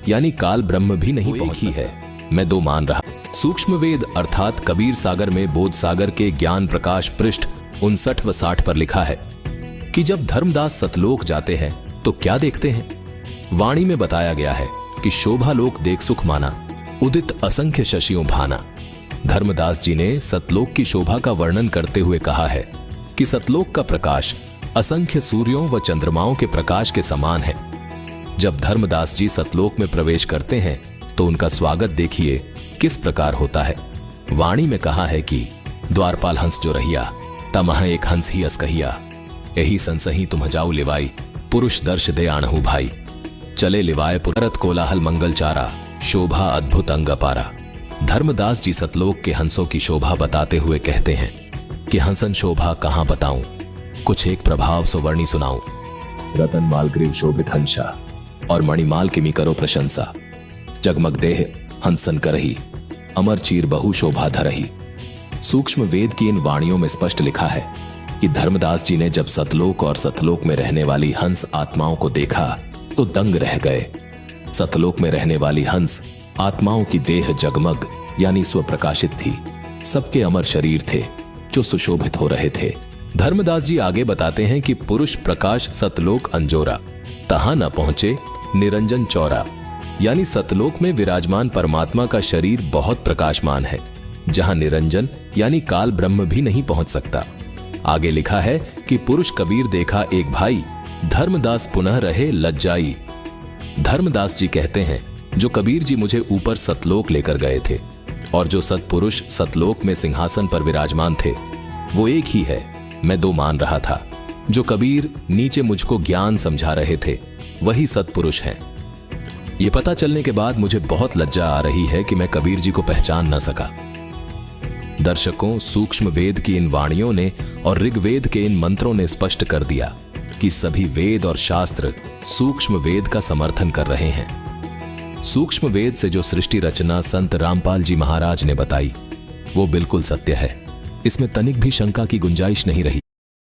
यानी काल ब्रह्म भी नहीं पहुंची है, मैं दो मान रहा। सूक्ष्म वेद अर्थात कबीर सागर में बोध सागर के ज्ञान प्रकाश पृष्ठ 59 व 60 पर लिखा है कि जब धर्मदास सतलोक जाते हैं तो क्या देखते हैं। वाणी में बताया गया है कि शोभा लोक देख सुख माना, उदित असंख्य शशियों भाना। धर्मदास जी ने सतलोक की शोभा का वर्णन करते हुए कहा है कि सतलोक का प्रकाश असंख्य सूर्यों व चंद्रमाओं के प्रकाश के समान है। जब धर्मदास जी सतलोक में प्रवेश करते हैं तो उनका स्वागत देखिए किस प्रकार होता है। वाणी में कहा है कि द्वारपाल हंस जो रहिया, तमह एक हंस ही अस कहिया, यही संसही तुम जाऊ लिवाई, पुरुष दर्श दे आणहु भाई, चले लिवाए पुरत कोलाहल मंगल चारा, शोभा अद्भुत अंग अपारा। धर्मदास जी सतलोक के हंसों की शोभा बताते हुए कहते हैं कि हंसन शोभा कहां बताऊं, कुछ एक प्रभाव सुवर्णी सुनाऊं। रतन माल ग्रीव शोभित हंसा, और मणिमाल किमी करो प्रशंसा, जगमग देह हंसन करही, अमर चीर बहु शोभा धरही। सूक्ष्म वेद की इन वाणियों में स्पष्ट लिखा है कि धर्मदास जी ने जब सतलोक और सतलोक में रहने वाली हंस आत्माओं को देखा तो दंग रह गए। सतलोक में रहने वाली हंस आत्माओं की देह जगमग यानी स्वप्रकाशित थी, सबके अमर शरीर थे जो सुशोभित हो रहे थे। धर्मदास जी आगे बताते हैं कि पुरुष प्रकाश सतलोक अंजोरा, तहां न पहुंचे निरंजन चौरा, यानी सतलोक में विराजमान परमात्मा का शरीर बहुत प्रकाशमान है, जहां निरंजन यानी काल ब्रह्म भी नहीं पहुंच सकता। आगे लिखा है कि पुरुष कबीर देखा एक भाई, धर्मदास पुनः रहे लज्जाई। धर्मदास जी कहते हैं जो कबीर जी मुझे ऊपर सतलोक लेकर गए थे और जो सतपुरुष सतलोक में सिंहासन पर विराजमान थे वो एक ही है, मैं दो मान रहा था। जो कबीर नीचे मुझको ज्ञान समझा रहे थे वही सतपुरुष हैं। ये पता चलने के बाद मुझे बहुत लज्जा आ रही है कि मैं कबीर जी को पहचान न सका। दर्शकों, सूक्ष्म वेद की इन वाणियों ने और ऋग्वेद के इन मंत्रों ने स्पष्ट कर दिया कि सभी वेद और शास्त्र सूक्ष्म वेद का समर्थन कर रहे हैं। सूक्ष्म वेद से जो सृष्टि रचना संत रामपाल जी महाराज ने बताई वो बिल्कुल सत्य है, इसमें तनिक भी शंका की गुंजाइश नहीं रही।